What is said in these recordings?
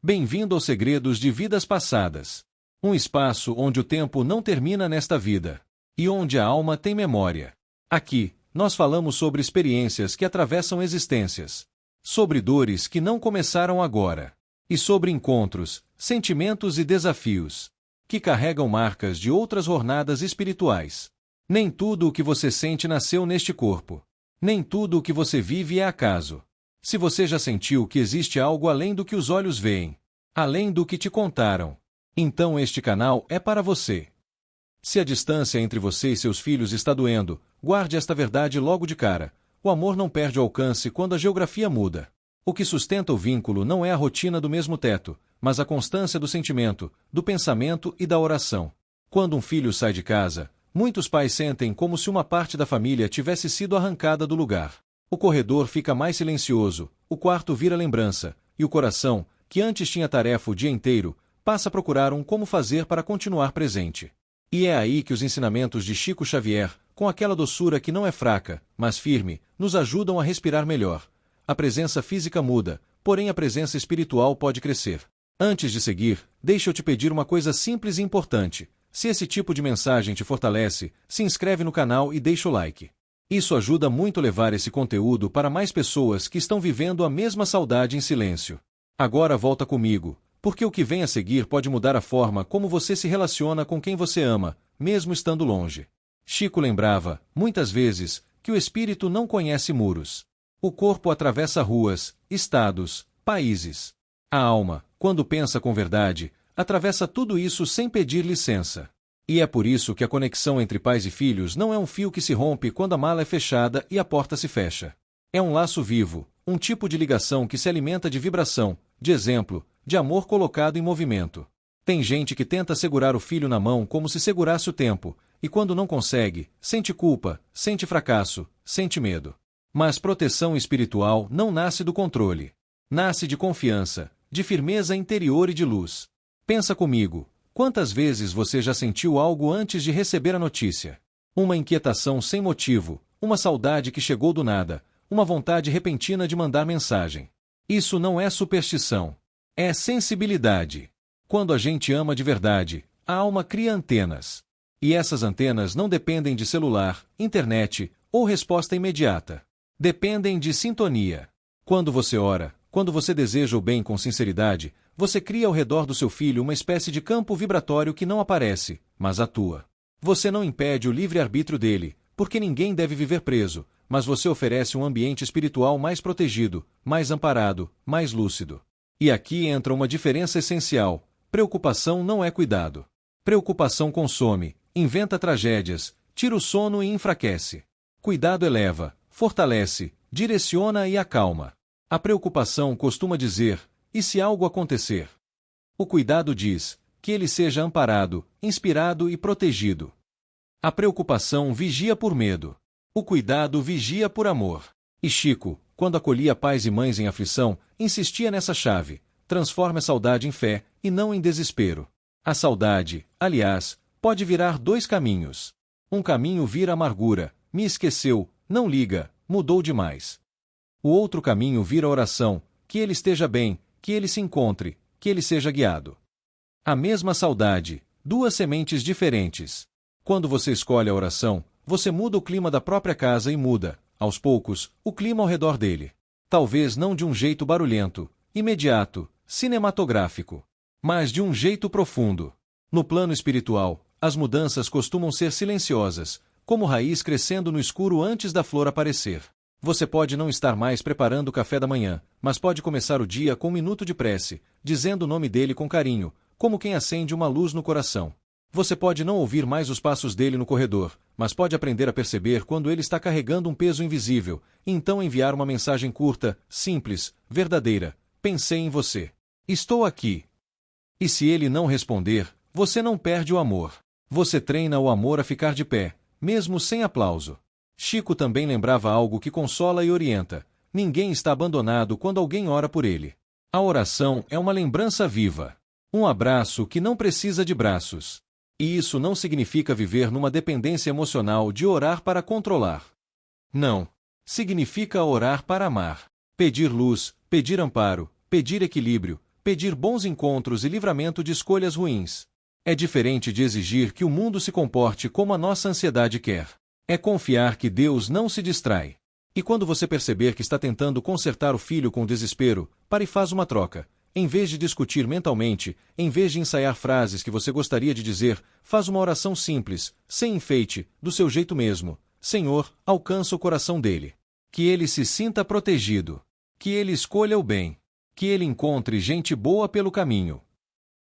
Bem-vindo aos Segredos de Vidas Passadas. Um espaço onde o tempo não termina nesta vida. E onde a alma tem memória. Aqui, nós falamos sobre experiências que atravessam existências. Sobre dores que não começaram agora. E sobre encontros, sentimentos e desafios. Que carregam marcas de outras jornadas espirituais. Nem tudo o que você sente nasceu neste corpo. Nem tudo o que você vive é acaso. Se você já sentiu que existe algo além do que os olhos veem, além do que te contaram, então este canal é para você. Se a distância entre você e seus filhos está doendo, guarde esta verdade logo de cara. O amor não perde o alcance quando a geografia muda. O que sustenta o vínculo não é a rotina do mesmo teto, mas a constância do sentimento, do pensamento e da oração. Quando um filho sai de casa, muitos pais sentem como se uma parte da família tivesse sido arrancada do lugar. O corredor fica mais silencioso, o quarto vira lembrança, e o coração, que antes tinha tarefa o dia inteiro, passa a procurar como fazer para continuar presente. E é aí que os ensinamentos de Chico Xavier, com aquela doçura que não é fraca, mas firme, nos ajudam a respirar melhor. A presença física muda, porém a presença espiritual pode crescer. Antes de seguir, deixa eu te pedir uma coisa simples e importante. Se esse tipo de mensagem te fortalece, se inscreve no canal e deixa o like. Isso ajuda muito a levar esse conteúdo para mais pessoas que estão vivendo a mesma saudade em silêncio. Agora volta comigo, porque o que vem a seguir pode mudar a forma como você se relaciona com quem você ama, mesmo estando longe. Chico lembrava, muitas vezes, que o espírito não conhece muros. O corpo atravessa ruas, estados, países. A alma, quando pensa com verdade, atravessa tudo isso sem pedir licença. E é por isso que a conexão entre pais e filhos não é um fio que se rompe quando a mala é fechada e a porta se fecha. É um laço vivo, um tipo de ligação que se alimenta de vibração, de exemplo, de amor colocado em movimento. Tem gente que tenta segurar o filho na mão como se segurasse o tempo, e quando não consegue, sente culpa, sente fracasso, sente medo. Mas proteção espiritual não nasce do controle. Nasce de confiança, de firmeza interior e de luz. Pensa comigo. Quantas vezes você já sentiu algo antes de receber a notícia? Uma inquietação sem motivo, uma saudade que chegou do nada, uma vontade repentina de mandar mensagem. Isso não é superstição. É sensibilidade. Quando a gente ama de verdade, a alma cria antenas. E essas antenas não dependem de celular, internet ou resposta imediata. Dependem de sintonia. Quando você ora, quando você deseja o bem com sinceridade, você cria ao redor do seu filho uma espécie de campo vibratório que não aparece, mas atua. Você não impede o livre-arbítrio dele, porque ninguém deve viver preso, mas você oferece um ambiente espiritual mais protegido, mais amparado, mais lúcido. E aqui entra uma diferença essencial. Preocupação não é cuidado. Preocupação consome, inventa tragédias, tira o sono e enfraquece. Cuidado eleva, fortalece, direciona e acalma. A preocupação costuma dizer, e se algo acontecer? O cuidado diz, que ele seja amparado, inspirado e protegido. A preocupação vigia por medo. O cuidado vigia por amor. E Chico, quando acolhia pais e mães em aflição, insistia nessa chave: transforme a saudade em fé, e não em desespero. A saudade, aliás, pode virar dois caminhos. Um caminho vira amargura, me esqueceu, não liga, mudou demais. O outro caminho vira oração, que ele esteja bem, que ele se encontre, que ele seja guiado. A mesma saudade, duas sementes diferentes. Quando você escolhe a oração, você muda o clima da própria casa e muda, aos poucos, o clima ao redor dele. Talvez não de um jeito barulhento, imediato, cinematográfico, mas de um jeito profundo. No plano espiritual, as mudanças costumam ser silenciosas, como raiz crescendo no escuro antes da flor aparecer. Você pode não estar mais preparando o café da manhã, mas pode começar o dia com um minuto de prece, dizendo o nome dele com carinho, como quem acende uma luz no coração. Você pode não ouvir mais os passos dele no corredor, mas pode aprender a perceber quando ele está carregando um peso invisível, e então enviar uma mensagem curta, simples, verdadeira: pensei em você. Estou aqui. E se ele não responder, você não perde o amor. Você treina o amor a ficar de pé, mesmo sem aplauso. Chico também lembrava algo que consola e orienta: ninguém está abandonado quando alguém ora por ele. A oração é uma lembrança viva. Um abraço que não precisa de braços. E isso não significa viver numa dependência emocional de orar para controlar. Não. Significa orar para amar. Pedir luz, pedir amparo, pedir equilíbrio, pedir bons encontros e livramento de escolhas ruins. É diferente de exigir que o mundo se comporte como a nossa ansiedade quer. É confiar que Deus não se distrai. E quando você perceber que está tentando consertar o filho com desespero, pare e faz uma troca. Em vez de discutir mentalmente, em vez de ensaiar frases que você gostaria de dizer, faz uma oração simples, sem enfeite, do seu jeito mesmo. Senhor, alcança o coração dele. Que ele se sinta protegido. Que ele escolha o bem. Que ele encontre gente boa pelo caminho.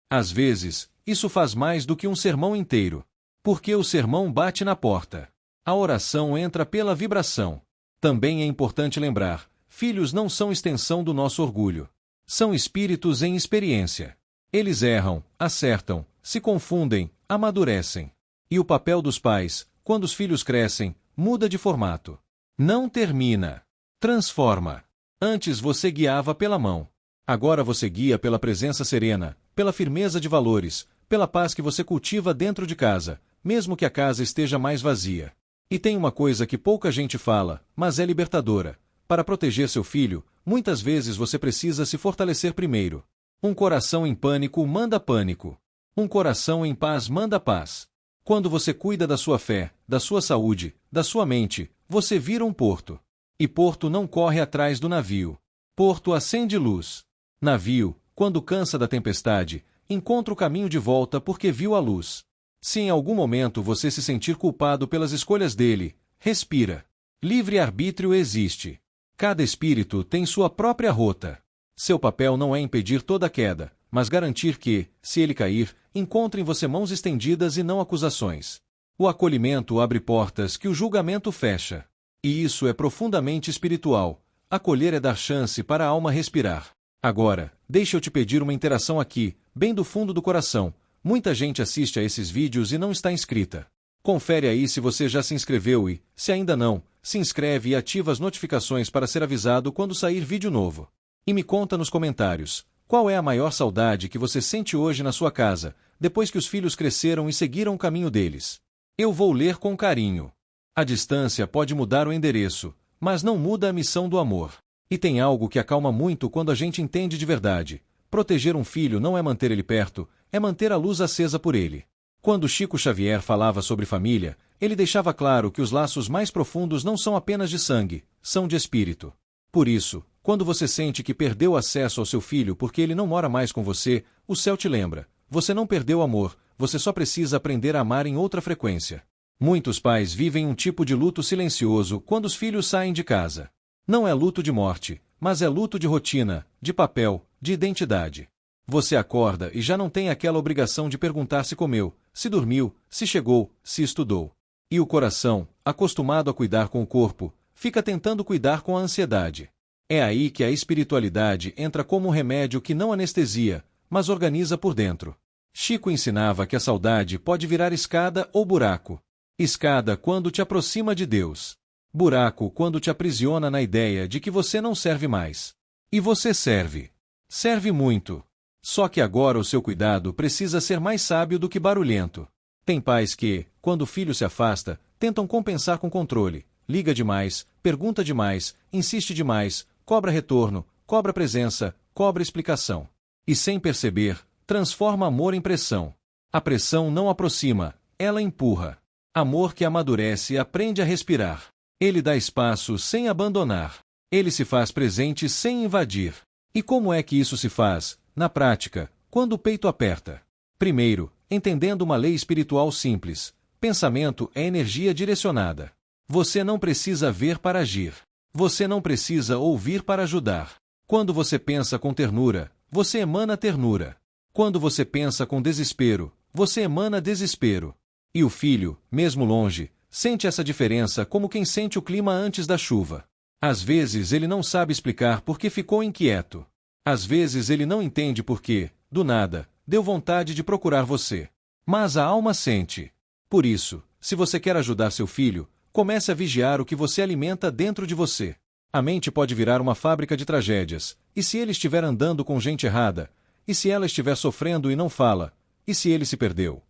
Às vezes, isso faz mais do que um sermão inteiro. Porque o sermão bate na porta. A oração entra pela vibração. Também é importante lembrar, filhos não são extensão do nosso orgulho. São espíritos em experiência. Eles erram, acertam, se confundem, amadurecem. E o papel dos pais, quando os filhos crescem, muda de formato. Não termina. Transforma. Antes você guiava pela mão. Agora você guia pela presença serena, pela firmeza de valores, pela paz que você cultiva dentro de casa, mesmo que a casa esteja mais vazia. E tem uma coisa que pouca gente fala, mas é libertadora. Para proteger seu filho, muitas vezes você precisa se fortalecer primeiro. Um coração em pânico manda pânico. Um coração em paz manda paz. Quando você cuida da sua fé, da sua saúde, da sua mente, você vira um porto. E porto não corre atrás do navio. Porto acende luz. Navio, quando cansa da tempestade, encontra o caminho de volta porque viu a luz. Se em algum momento você se sentir culpado pelas escolhas dele, respira. Livre-arbítrio existe. Cada espírito tem sua própria rota. Seu papel não é impedir toda queda, mas garantir que, se ele cair, encontre em você mãos estendidas e não acusações. O acolhimento abre portas que o julgamento fecha. E isso é profundamente espiritual. Acolher é dar chance para a alma respirar. Agora, deixa eu te pedir uma interação aqui, bem do fundo do coração. Muita gente assiste a esses vídeos e não está inscrita. Confere aí se você já se inscreveu e, se ainda não, se inscreve e ativa as notificações para ser avisado quando sair vídeo novo. E me conta nos comentários, qual é a maior saudade que você sente hoje na sua casa, depois que os filhos cresceram e seguiram o caminho deles. Eu vou ler com carinho. A distância pode mudar o endereço, mas não muda a missão do amor. E tem algo que acalma muito quando a gente entende de verdade. Proteger um filho não é manter ele perto, é manter a luz acesa por ele. Quando Chico Xavier falava sobre família, ele deixava claro que os laços mais profundos não são apenas de sangue, são de espírito. Por isso, quando você sente que perdeu acesso ao seu filho porque ele não mora mais com você, o céu te lembra. Você não perdeu o amor, você só precisa aprender a amar em outra frequência. Muitos pais vivem um tipo de luto silencioso quando os filhos saem de casa. Não é luto de morte, mas é luto de rotina, de papel, de identidade. Você acorda e já não tem aquela obrigação de perguntar se comeu, se dormiu, se chegou, se estudou. E o coração, acostumado a cuidar com o corpo, fica tentando cuidar com a ansiedade. É aí que a espiritualidade entra como um remédio que não anestesia, mas organiza por dentro. Chico ensinava que a saudade pode virar escada ou buraco. Escada quando te aproxima de Deus. Buraco quando te aprisiona na ideia de que você não serve mais. E você serve. Serve muito. Só que agora o seu cuidado precisa ser mais sábio do que barulhento. Tem pais que, quando o filho se afasta, tentam compensar com controle. Liga demais, pergunta demais, insiste demais, cobra retorno, cobra presença, cobra explicação. E sem perceber, transforma amor em pressão. A pressão não aproxima, ela empurra. Amor que amadurece aprende a respirar. Ele dá espaço sem abandonar. Ele se faz presente sem invadir. E como é que isso se faz? Na prática, quando o peito aperta. Primeiro, entendendo uma lei espiritual simples. Pensamento é energia direcionada. Você não precisa ver para agir. Você não precisa ouvir para ajudar. Quando você pensa com ternura, você emana ternura. Quando você pensa com desespero, você emana desespero. E o filho, mesmo longe, sente essa diferença como quem sente o clima antes da chuva. Às vezes ele não sabe explicar por que ficou inquieto. Às vezes ele não entende por que, do nada, deu vontade de procurar você. Mas a alma sente. Por isso, se você quer ajudar seu filho, comece a vigiar o que você alimenta dentro de você. A mente pode virar uma fábrica de tragédias. E se ele estiver andando com gente errada? E se ela estiver sofrendo e não fala? E se ele se perdeu?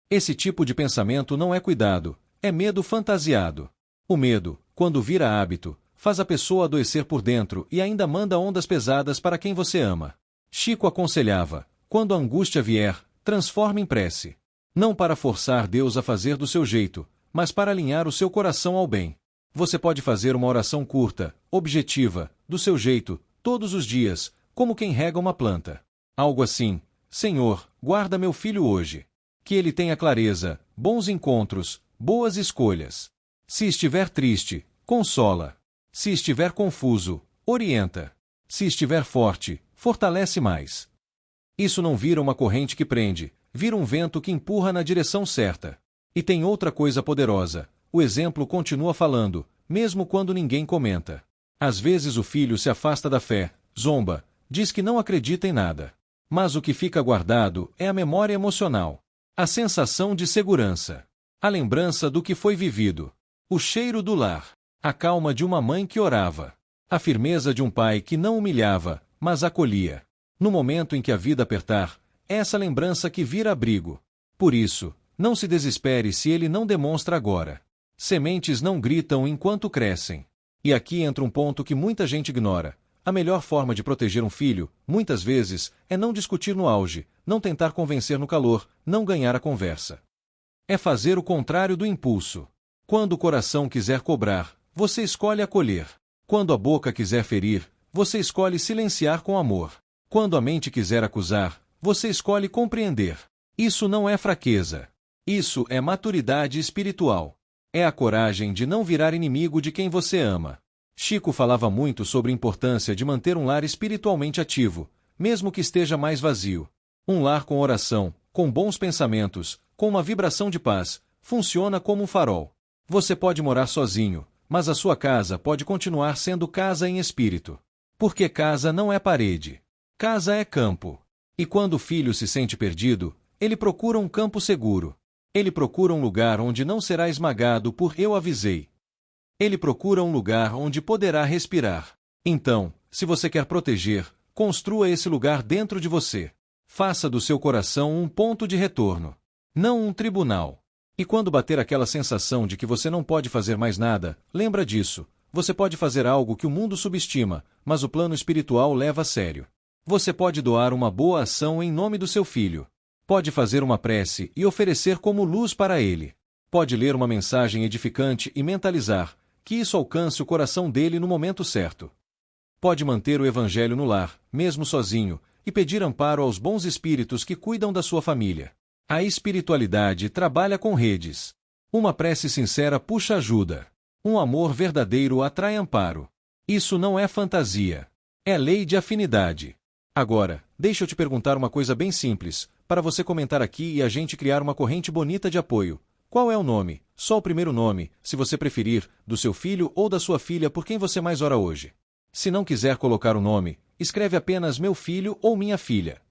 Esse tipo de pensamento não é cuidado, é medo fantasiado. O medo, quando vira hábito, faz a pessoa adoecer por dentro e ainda manda ondas pesadas para quem você ama. Chico aconselhava: quando a angústia vier, transforme em prece. Não para forçar Deus a fazer do seu jeito, mas para alinhar o seu coração ao bem. Você pode fazer uma oração curta, objetiva, do seu jeito, todos os dias, como quem rega uma planta. Algo assim: Senhor, guarda meu filho hoje. Que ele tenha clareza, bons encontros, boas escolhas. Se estiver triste, consola. Se estiver confuso, orienta. Se estiver forte, fortalece mais. Isso não vira uma corrente que prende, vira um vento que empurra na direção certa. E tem outra coisa poderosa: o exemplo continua falando, mesmo quando ninguém comenta. Às vezes o filho se afasta da fé, zomba, diz que não acredita em nada. Mas o que fica guardado é a memória emocional, a sensação de segurança, a lembrança do que foi vivido, o cheiro do lar, a calma de uma mãe que orava, a firmeza de um pai que não humilhava, mas acolhia. No momento em que a vida apertar, é essa lembrança que vira abrigo. Por isso, não se desespere se ele não demonstra agora. Sementes não gritam enquanto crescem. E aqui entra um ponto que muita gente ignora. A melhor forma de proteger um filho, muitas vezes, é não discutir no auge, não tentar convencer no calor, não ganhar a conversa. É fazer o contrário do impulso. Quando o coração quiser cobrar, você escolhe acolher. Quando a boca quiser ferir, você escolhe silenciar com amor. Quando a mente quiser acusar, você escolhe compreender. Isso não é fraqueza. Isso é maturidade espiritual. É a coragem de não virar inimigo de quem você ama. Chico falava muito sobre a importância de manter um lar espiritualmente ativo, mesmo que esteja mais vazio. Um lar com oração, com bons pensamentos, com uma vibração de paz, funciona como um farol. Você pode morar sozinho, mas a sua casa pode continuar sendo casa em espírito. Porque casa não é parede. Casa é campo. E quando o filho se sente perdido, ele procura um campo seguro. Ele procura um lugar onde não será esmagado por "eu avisei". Ele procura um lugar onde poderá respirar. Então, se você quer proteger, construa esse lugar dentro de você. Faça do seu coração um ponto de retorno, não um tribunal. E quando bater aquela sensação de que você não pode fazer mais nada, lembra disso. Você pode fazer algo que o mundo subestima, mas o plano espiritual leva a sério. Você pode doar uma boa ação em nome do seu filho. Pode fazer uma prece e oferecer como luz para ele. Pode ler uma mensagem edificante e mentalizar que isso alcance o coração dele no momento certo. Pode manter o evangelho no lar, mesmo sozinho, e pedir amparo aos bons espíritos que cuidam da sua família. A espiritualidade trabalha com redes. Uma prece sincera puxa ajuda. Um amor verdadeiro atrai amparo. Isso não é fantasia. É lei de afinidade. Agora, deixa eu te perguntar uma coisa bem simples, para você comentar aqui e a gente criar uma corrente bonita de apoio. Qual é o nome, só o primeiro nome, se você preferir, do seu filho ou da sua filha por quem você mais ora hoje? Se não quiser colocar o nome, escreve apenas meu filho ou minha filha.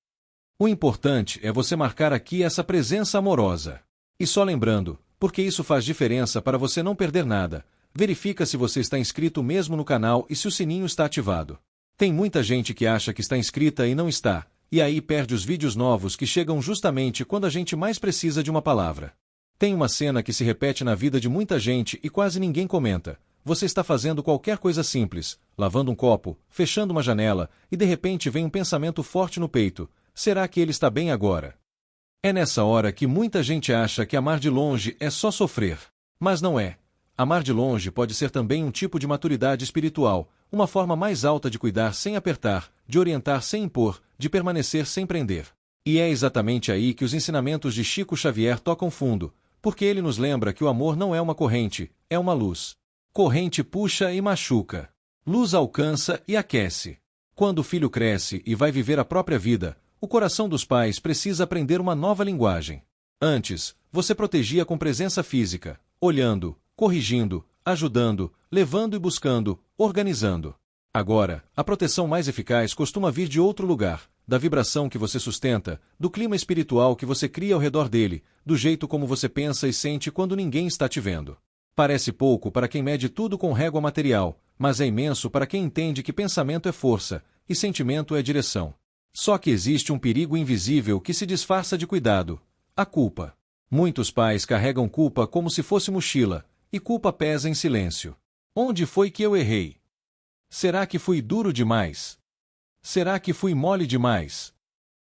O importante é você marcar aqui essa presença amorosa. E só lembrando, porque isso faz diferença para você não perder nada, verifica se você está inscrito mesmo no canal e se o sininho está ativado. Tem muita gente que acha que está inscrita e não está, e aí perde os vídeos novos que chegam justamente quando a gente mais precisa de uma palavra. Tem uma cena que se repete na vida de muita gente e quase ninguém comenta. Você está fazendo qualquer coisa simples, lavando um copo, fechando uma janela, e de repente vem um pensamento forte no peito: será que ele está bem agora? É nessa hora que muita gente acha que amar de longe é só sofrer. Mas não é. Amar de longe pode ser também um tipo de maturidade espiritual, uma forma mais alta de cuidar sem apertar, de orientar sem impor, de permanecer sem prender. E é exatamente aí que os ensinamentos de Chico Xavier tocam fundo, porque ele nos lembra que o amor não é uma corrente, é uma luz. Corrente puxa e machuca. Luz alcança e aquece. Quando o filho cresce e vai viver a própria vida, o coração dos pais precisa aprender uma nova linguagem. Antes, você protegia com presença física, olhando, corrigindo, ajudando, levando e buscando, organizando. Agora, a proteção mais eficaz costuma vir de outro lugar, da vibração que você sustenta, do clima espiritual que você cria ao redor dele, do jeito como você pensa e sente quando ninguém está te vendo. Parece pouco para quem mede tudo com régua material, mas é imenso para quem entende que pensamento é força, e sentimento é direção. Só que existe um perigo invisível que se disfarça de cuidado: a culpa. Muitos pais carregam culpa como se fosse mochila, e culpa pesa em silêncio. Onde foi que eu errei? Será que fui duro demais? Será que fui mole demais?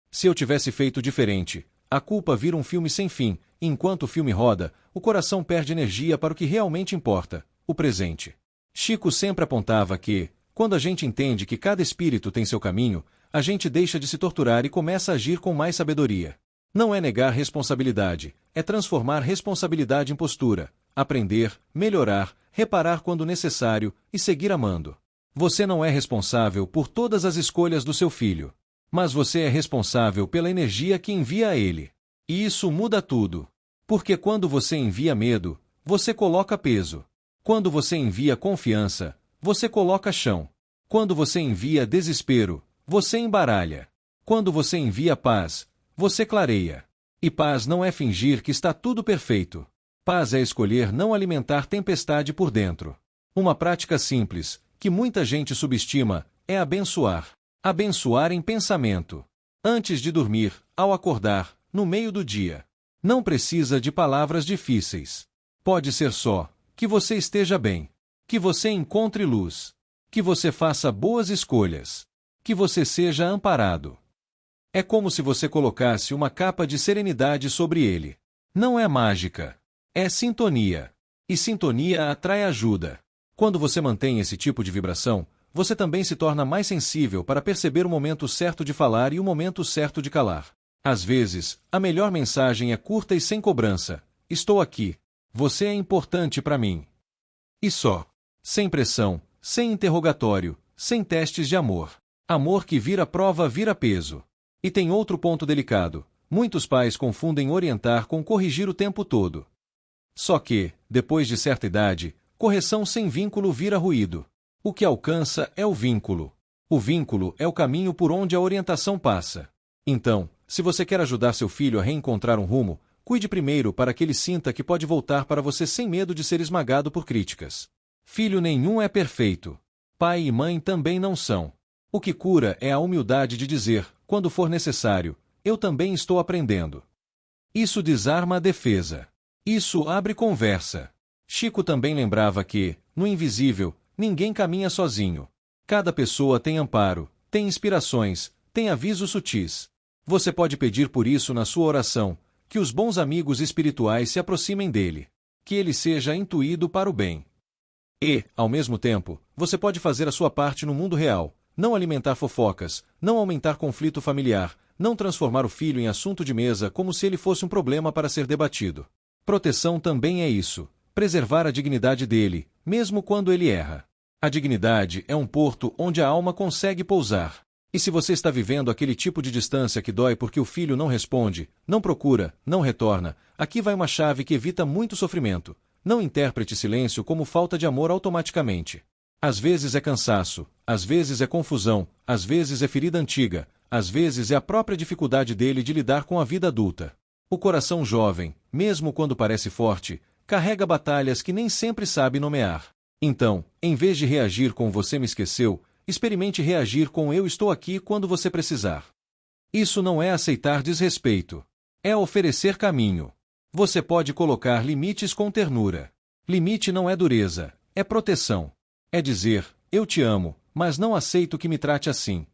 Se eu tivesse feito diferente, a culpa vira um filme sem fim, e enquanto o filme roda, o coração perde energia para o que realmente importa, o presente. Chico sempre apontava que, quando a gente entende que cada espírito tem seu caminho, a gente deixa de se torturar e começa a agir com mais sabedoria. Não é negar responsabilidade, é transformar responsabilidade em postura, aprender, melhorar, reparar quando necessário e seguir amando. Você não é responsável por todas as escolhas do seu filho, mas você é responsável pela energia que envia a ele. E isso muda tudo. Porque quando você envia medo, você coloca peso. Quando você envia confiança, você coloca chão. Quando você envia desespero, você embaralha. Quando você envia paz, você clareia. E paz não é fingir que está tudo perfeito. Paz é escolher não alimentar tempestade por dentro. Uma prática simples, que muita gente subestima, é abençoar. Abençoar em pensamento. Antes de dormir, ao acordar, no meio do dia. Não precisa de palavras difíceis. Pode ser só, que você esteja bem. Que você encontre luz. Que você faça boas escolhas. Que você seja amparado. É como se você colocasse uma capa de serenidade sobre ele. Não é mágica. É sintonia. E sintonia atrai ajuda. Quando você mantém esse tipo de vibração, você também se torna mais sensível para perceber o momento certo de falar e o momento certo de calar. Às vezes, a melhor mensagem é curta e sem cobrança. Estou aqui. Você é importante para mim. E só. Sem pressão, sem interrogatório, sem testes de amor. Amor que vira prova vira peso. E tem outro ponto delicado. Muitos pais confundem orientar com corrigir o tempo todo. Só que, depois de certa idade, correção sem vínculo vira ruído. O que alcança é o vínculo. O vínculo é o caminho por onde a orientação passa. Então, se você quer ajudar seu filho a reencontrar um rumo, cuide primeiro para que ele sinta que pode voltar para você sem medo de ser esmagado por críticas. Filho nenhum é perfeito. Pai e mãe também não são. O que cura é a humildade de dizer, quando for necessário, eu também estou aprendendo. Isso desarma a defesa. Isso abre conversa. Chico também lembrava que, no invisível, ninguém caminha sozinho. Cada pessoa tem amparo, tem inspirações, tem avisos sutis. Você pode pedir por isso na sua oração, que os bons amigos espirituais se aproximem dele, que ele seja intuído para o bem. E, ao mesmo tempo, você pode fazer a sua parte no mundo real, não alimentar fofocas, não aumentar conflito familiar, não transformar o filho em assunto de mesa como se ele fosse um problema para ser debatido. Proteção também é isso, preservar a dignidade dele, mesmo quando ele erra. A dignidade é um porto onde a alma consegue pousar. E se você está vivendo aquele tipo de distância que dói porque o filho não responde, não procura, não retorna, aqui vai uma chave que evita muito sofrimento. Não interprete silêncio como falta de amor automaticamente. Às vezes é cansaço, às vezes é confusão, às vezes é ferida antiga, às vezes é a própria dificuldade dele de lidar com a vida adulta. O coração jovem, mesmo quando parece forte, carrega batalhas que nem sempre sabe nomear. Então, em vez de reagir com você me esqueceu, experimente reagir com eu estou aqui quando você precisar. Isso não é aceitar desrespeito. É oferecer caminho. Você pode colocar limites com ternura. Limite não é dureza, é proteção. É dizer, eu te amo, mas não aceito que me trate assim.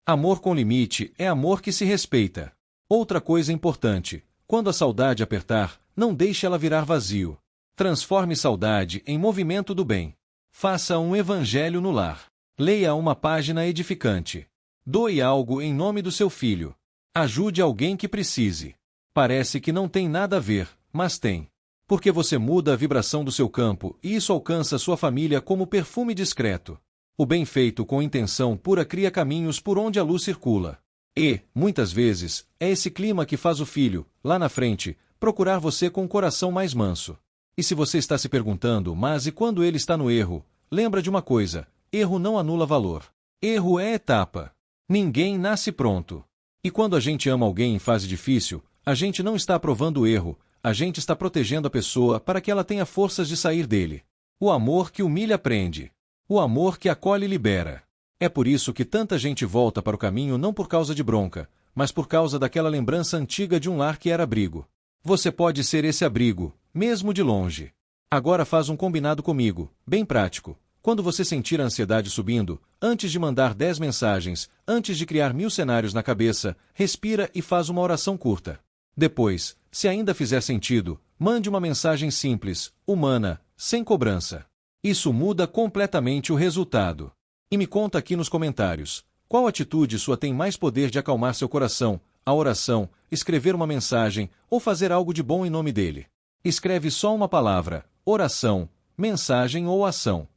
Amor com limite é amor que se respeita. Outra coisa importante, quando a saudade apertar, não deixe ela virar vazio. Transforme saudade em movimento do bem. Faça um evangelho no lar. Leia uma página edificante. Doe algo em nome do seu filho. Ajude alguém que precise. Parece que não tem nada a ver, mas tem. Porque você muda a vibração do seu campo e isso alcança sua família como perfume discreto. O bem feito com intenção pura cria caminhos por onde a luz circula. E, muitas vezes, é esse clima que faz o filho, lá na frente, procurar você com o coração mais manso. E se você está se perguntando, mas e quando ele está no erro? Lembra de uma coisa, erro não anula valor. Erro é etapa. Ninguém nasce pronto. E quando a gente ama alguém em fase difícil, a gente não está aprovando o erro, a gente está protegendo a pessoa para que ela tenha forças de sair dele. O amor que humilha prende. O amor que acolhe libera. É por isso que tanta gente volta para o caminho não por causa de bronca, mas por causa daquela lembrança antiga de um lar que era abrigo. Você pode ser esse abrigo, mesmo de longe. Agora faz um combinado comigo, bem prático. Quando você sentir a ansiedade subindo, antes de mandar 10 mensagens, antes de criar 1000 cenários na cabeça, respira e faz uma oração curta. Depois, se ainda fizer sentido, mande uma mensagem simples, humana, sem cobrança. Isso muda completamente o resultado. E me conta aqui nos comentários, qual atitude sua tem mais poder de acalmar seu coração, a oração, escrever uma mensagem ou fazer algo de bom em nome dele. Escreve só uma palavra, oração, mensagem ou ação.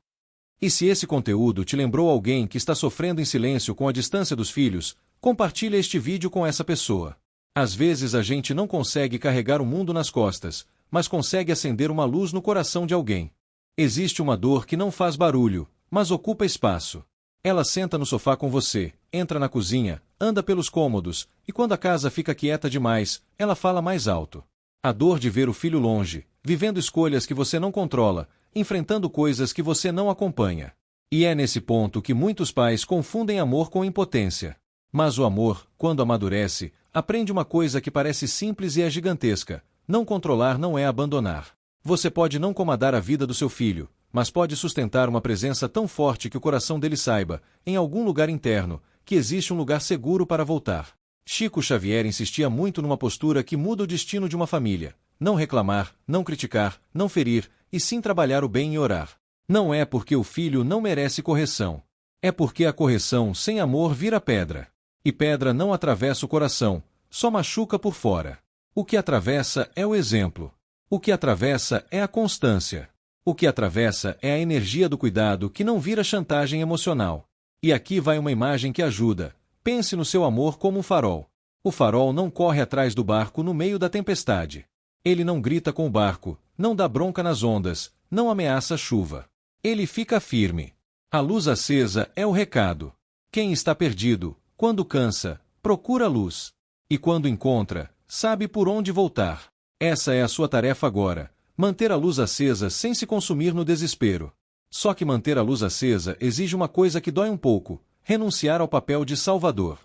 E se esse conteúdo te lembrou alguém que está sofrendo em silêncio com a distância dos filhos, compartilha este vídeo com essa pessoa. Às vezes a gente não consegue carregar o mundo nas costas, mas consegue acender uma luz no coração de alguém. Existe uma dor que não faz barulho, mas ocupa espaço. Ela senta no sofá com você, entra na cozinha, anda pelos cômodos, e quando a casa fica quieta demais, ela fala mais alto. A dor de ver o filho longe, vivendo escolhas que você não controla, enfrentando coisas que você não acompanha. E é nesse ponto que muitos pais confundem amor com impotência. Mas o amor, quando amadurece, aprende uma coisa que parece simples e é gigantesca: não controlar não é abandonar. Você pode não comandar a vida do seu filho, mas pode sustentar uma presença tão forte que o coração dele saiba, em algum lugar interno, que existe um lugar seguro para voltar. Chico Xavier insistia muito numa postura que muda o destino de uma família: não reclamar, não criticar, não ferir, e sim trabalhar o bem e orar. Não é porque o filho não merece correção. É porque a correção sem amor vira pedra. E pedra não atravessa o coração, só machuca por fora. O que atravessa é o exemplo. O que atravessa é a constância. O que atravessa é a energia do cuidado que não vira chantagem emocional. E aqui vai uma imagem que ajuda. Pense no seu amor como um farol. O farol não corre atrás do barco no meio da tempestade. Ele não grita com o barco, não dá bronca nas ondas, não ameaça a chuva. Ele fica firme. A luz acesa é o recado. Quem está perdido, quando cansa, procura a luz. E quando encontra, sabe por onde voltar. Essa é a sua tarefa agora: manter a luz acesa sem se consumir no desespero. Só que manter a luz acesa exige uma coisa que dói um pouco: renunciar ao papel de salvador.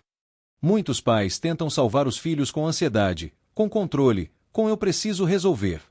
Muitos pais tentam salvar os filhos com ansiedade, com controle, com eu preciso resolver.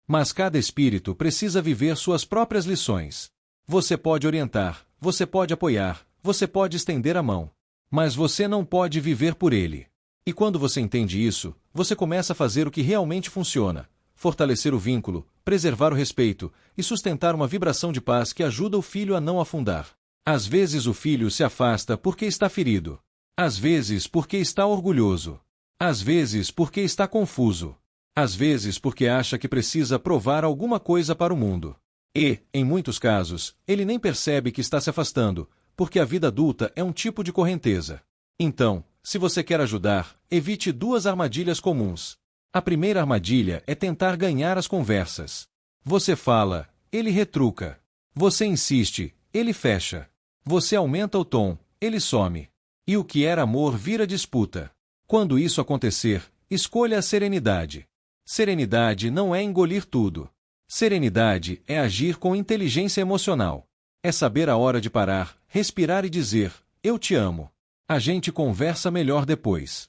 Mas cada espírito precisa viver suas próprias lições. Você pode orientar, você pode apoiar, você pode estender a mão. Mas você não pode viver por ele. E quando você entende isso, você começa a fazer o que realmente funciona: fortalecer o vínculo, preservar o respeito e sustentar uma vibração de paz que ajuda o filho a não afundar. Às vezes o filho se afasta porque está ferido. Às vezes porque está orgulhoso. Às vezes porque está confuso. Às vezes porque acha que precisa provar alguma coisa para o mundo. E, em muitos casos, ele nem percebe que está se afastando, porque a vida adulta é um tipo de correnteza. Então, se você quer ajudar, evite 2 armadilhas comuns. A primeira armadilha é tentar ganhar as conversas. Você fala, ele retruca. Você insiste, ele fecha. Você aumenta o tom, ele some. E o que era amor vira disputa. Quando isso acontecer, escolha a serenidade. Serenidade não é engolir tudo. Serenidade é agir com inteligência emocional. É saber a hora de parar, respirar e dizer: eu te amo. A gente conversa melhor depois.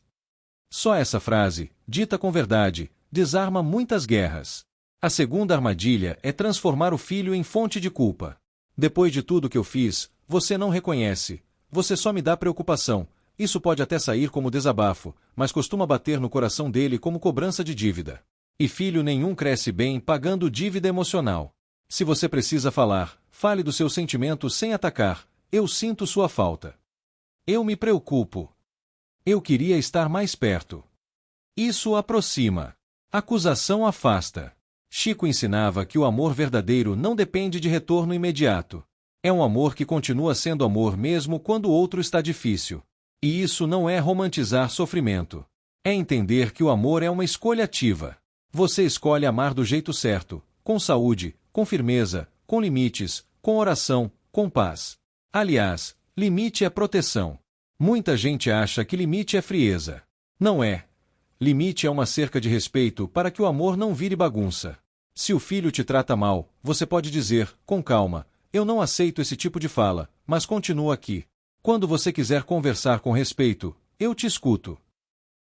Só essa frase, dita com verdade, desarma muitas guerras. A segunda armadilha é transformar o filho em fonte de culpa. Depois de tudo que eu fiz, você não reconhece. Você só me dá preocupação. Isso pode até sair como desabafo, mas costuma bater no coração dele como cobrança de dívida. E filho nenhum cresce bem pagando dívida emocional. Se você precisa falar, fale do seu sentimento sem atacar: eu sinto sua falta. Eu me preocupo. Eu queria estar mais perto. Isso aproxima. Acusação afasta. Chico ensinava que o amor verdadeiro não depende de retorno imediato. É um amor que continua sendo amor mesmo quando o outro está difícil. E isso não é romantizar sofrimento. É entender que o amor é uma escolha ativa. Você escolhe amar do jeito certo, com saúde, com firmeza, com limites, com oração, com paz. Aliás, limite é proteção. Muita gente acha que limite é frieza. Não é. Limite é uma cerca de respeito para que o amor não vire bagunça. Se o filho te trata mal, você pode dizer, com calma: eu não aceito esse tipo de fala, mas continuo aqui. Quando você quiser conversar com respeito, eu te escuto.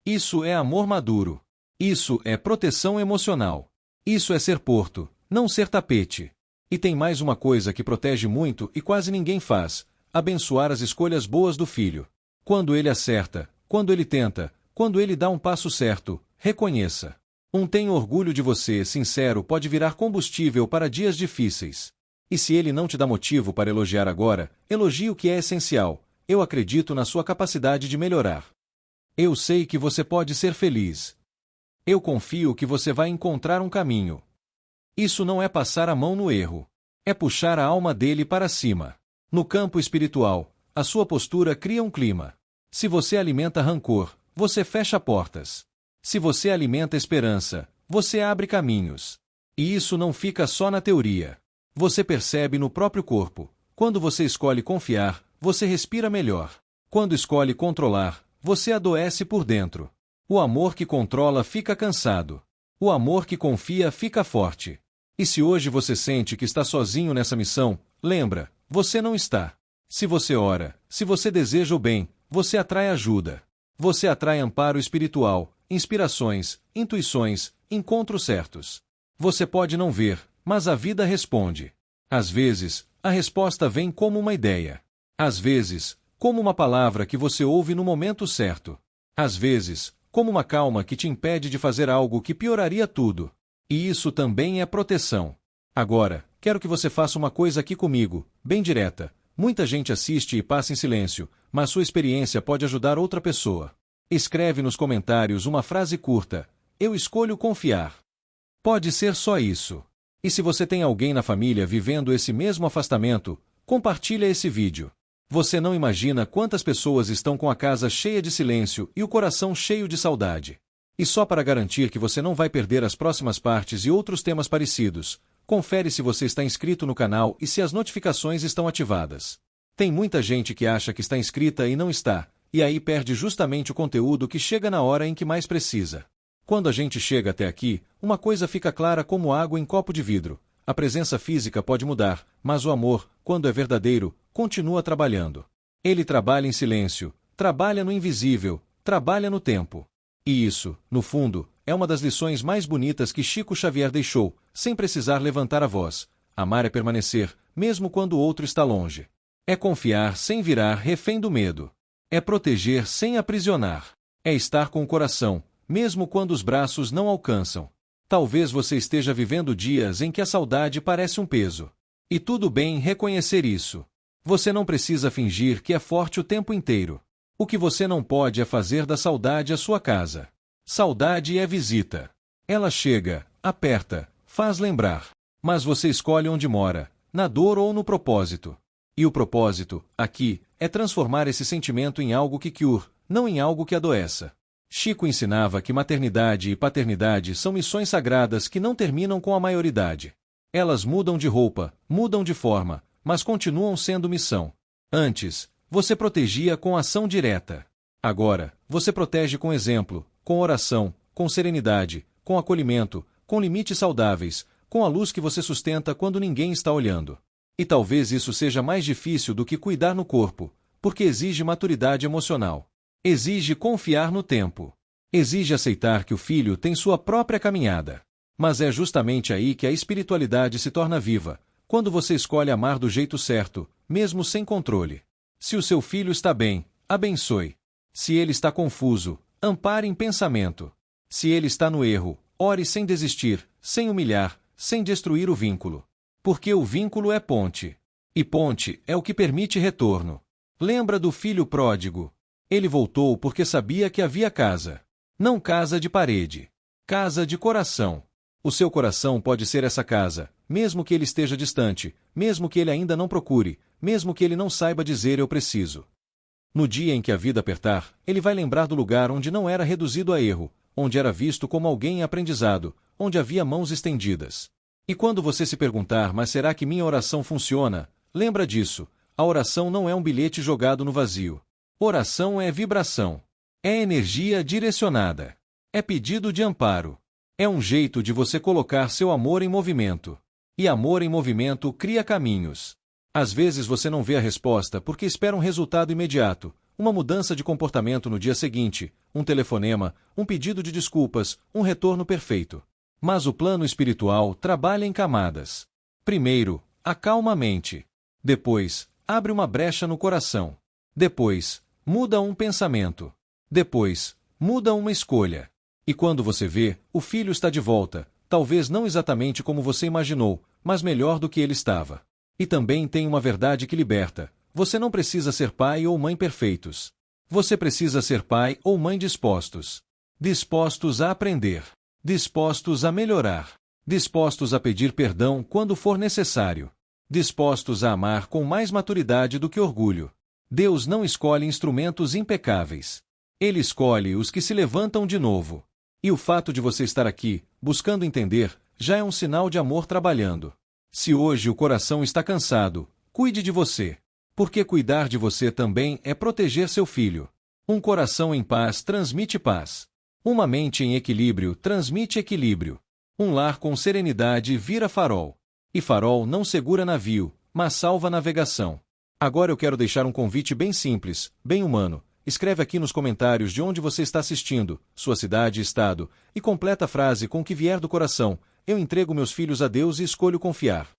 Isso é amor maduro. Isso é proteção emocional. Isso é ser porto, não ser tapete. E tem mais uma coisa que protege muito e quase ninguém faz: abençoar as escolhas boas do filho. Quando ele acerta, quando ele tenta, quando ele dá um passo certo, reconheça. Tenho orgulho de você sincero pode virar combustível para dias difíceis. E se ele não te dá motivo para elogiar agora, elogie o que é essencial: eu acredito na sua capacidade de melhorar. Eu sei que você pode ser feliz. Eu confio que você vai encontrar um caminho. Isso não é passar a mão no erro. É puxar a alma dele para cima. No campo espiritual, a sua postura cria um clima. Se você alimenta rancor, você fecha portas. Se você alimenta esperança, você abre caminhos. E isso não fica só na teoria. Você percebe no próprio corpo. Quando você escolhe confiar, você respira melhor. Quando escolhe controlar, você adoece por dentro. O amor que controla fica cansado. O amor que confia fica forte. E se hoje você sente que está sozinho nessa missão, lembra, você não está. Se você ora, se você deseja o bem, você atrai ajuda. Você atrai amparo espiritual, inspirações, intuições, encontros certos. Você pode não ver, mas a vida responde. Às vezes, a resposta vem como uma ideia. Às vezes, como uma palavra que você ouve no momento certo. Às vezes, como uma calma que te impede de fazer algo que pioraria tudo. E isso também é proteção. Agora, quero que você faça uma coisa aqui comigo, bem direta. Muita gente assiste e passa em silêncio, mas sua experiência pode ajudar outra pessoa. Escreve nos comentários uma frase curta: eu escolho confiar. Pode ser só isso. E se você tem alguém na família vivendo esse mesmo afastamento, compartilha esse vídeo. Você não imagina quantas pessoas estão com a casa cheia de silêncio e o coração cheio de saudade. E só para garantir que você não vai perder as próximas partes e outros temas parecidos, confere se você está inscrito no canal e se as notificações estão ativadas. Tem muita gente que acha que está inscrita e não está, e aí perde justamente o conteúdo que chega na hora em que mais precisa. Quando a gente chega até aqui, uma coisa fica clara como água em copo de vidro: a presença física pode mudar, mas o amor, quando é verdadeiro, continua trabalhando. Ele trabalha em silêncio, trabalha no invisível, trabalha no tempo. E isso, no fundo, é uma das lições mais bonitas que Chico Xavier deixou, sem precisar levantar a voz. Amar é permanecer, mesmo quando o outro está longe. É confiar sem virar refém do medo. É proteger sem aprisionar. É estar com o coração, mesmo quando os braços não alcançam. Talvez você esteja vivendo dias em que a saudade parece um peso. E tudo bem reconhecer isso. Você não precisa fingir que é forte o tempo inteiro. O que você não pode é fazer da saudade a sua casa. Saudade é visita. Ela chega, aperta, faz lembrar. Mas você escolhe onde mora, na dor ou no propósito. E o propósito, aqui, é transformar esse sentimento em algo que cure, não em algo que adoeça. Chico ensinava que maternidade e paternidade são missões sagradas que não terminam com a maioridade. Elas mudam de roupa, mudam de forma, mas continuam sendo missão. Antes, você protegia com ação direta. Agora, você protege com exemplo, com oração, com serenidade, com acolhimento, com limites saudáveis, com a luz que você sustenta quando ninguém está olhando. E talvez isso seja mais difícil do que cuidar no corpo, porque exige maturidade emocional. Exige confiar no tempo. Exige aceitar que o filho tem sua própria caminhada. Mas é justamente aí que a espiritualidade se torna viva, quando você escolhe amar do jeito certo, mesmo sem controle. Se o seu filho está bem, abençoe. Se ele está confuso, ampare em pensamento. Se ele está no erro, ore sem desistir, sem humilhar, sem destruir o vínculo. Porque o vínculo é ponte. E ponte é o que permite retorno. Lembra do filho pródigo? Ele voltou porque sabia que havia casa. Não casa de parede. Casa de coração. O seu coração pode ser essa casa, mesmo que ele esteja distante, mesmo que ele ainda não procure, mesmo que ele não saiba dizer eu preciso. No dia em que a vida apertar, ele vai lembrar do lugar onde não era reduzido a erro, onde era visto como alguém em aprendizado, onde havia mãos estendidas. E quando você se perguntar, mas será que minha oração funciona? Lembra disso, a oração não é um bilhete jogado no vazio. Oração é vibração. É energia direcionada. É pedido de amparo. É um jeito de você colocar seu amor em movimento. E amor em movimento cria caminhos. Às vezes você não vê a resposta porque espera um resultado imediato, uma mudança de comportamento no dia seguinte, um telefonema, um pedido de desculpas, um retorno perfeito. Mas o plano espiritual trabalha em camadas. Primeiro, acalma a mente. Depois, abre uma brecha no coração. Depois, muda um pensamento. Depois, muda uma escolha. E quando você vê, o filho está de volta, talvez não exatamente como você imaginou, mas melhor do que ele estava. E também tem uma verdade que liberta: você não precisa ser pai ou mãe perfeitos. Você precisa ser pai ou mãe dispostos. Dispostos a aprender. Dispostos a melhorar. Dispostos a pedir perdão quando for necessário. Dispostos a amar com mais maturidade do que orgulho. Deus não escolhe instrumentos impecáveis. Ele escolhe os que se levantam de novo. E o fato de você estar aqui, buscando entender, já é um sinal de amor trabalhando. Se hoje o coração está cansado, cuide de você. Porque cuidar de você também é proteger seu filho. Um coração em paz transmite paz. Uma mente em equilíbrio transmite equilíbrio. Um lar com serenidade vira farol. E farol não segura navio, mas salva a navegação. Agora eu quero deixar um convite bem simples, bem humano. Escreve aqui nos comentários de onde você está assistindo, sua cidade e estado, e completa a frase com o que vier do coração: eu entrego meus filhos a Deus e escolho confiar.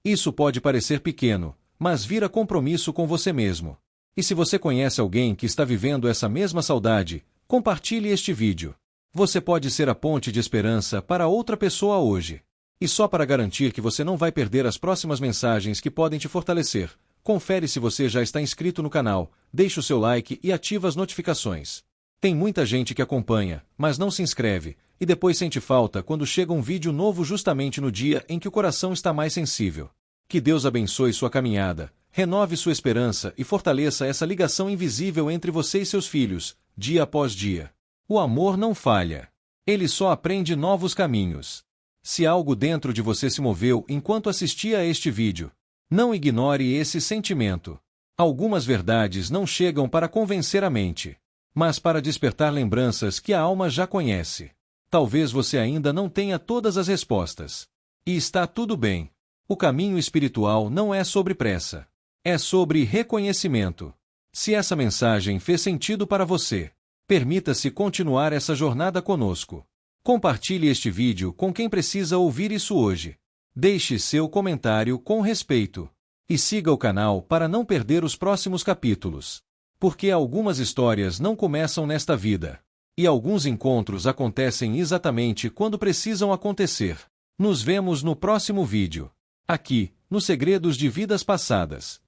Isso pode parecer pequeno, mas vira compromisso com você mesmo. E se você conhece alguém que está vivendo essa mesma saudade, compartilhe este vídeo. Você pode ser a ponte de esperança para outra pessoa hoje. E só para garantir que você não vai perder as próximas mensagens que podem te fortalecer, confere se você já está inscrito no canal, deixe o seu like e ativa as notificações. Tem muita gente que acompanha, mas não se inscreve, e depois sente falta quando chega um vídeo novo justamente no dia em que o coração está mais sensível. Que Deus abençoe sua caminhada, renove sua esperança e fortaleça essa ligação invisível entre você e seus filhos, dia após dia. O amor não falha. Ele só aprende novos caminhos. Se algo dentro de você se moveu enquanto assistia a este vídeo, não ignore esse sentimento. Algumas verdades não chegam para convencer a mente, mas para despertar lembranças que a alma já conhece. Talvez você ainda não tenha todas as respostas. E está tudo bem. O caminho espiritual não é sobre pressa. É sobre reconhecimento. Se essa mensagem fez sentido para você, permita-se continuar essa jornada conosco. Compartilhe este vídeo com quem precisa ouvir isso hoje. Deixe seu comentário com respeito. E siga o canal para não perder os próximos capítulos. Porque algumas histórias não começam nesta vida. E alguns encontros acontecem exatamente quando precisam acontecer. Nos vemos no próximo vídeo. Aqui, nos Segredos de Vidas Passadas.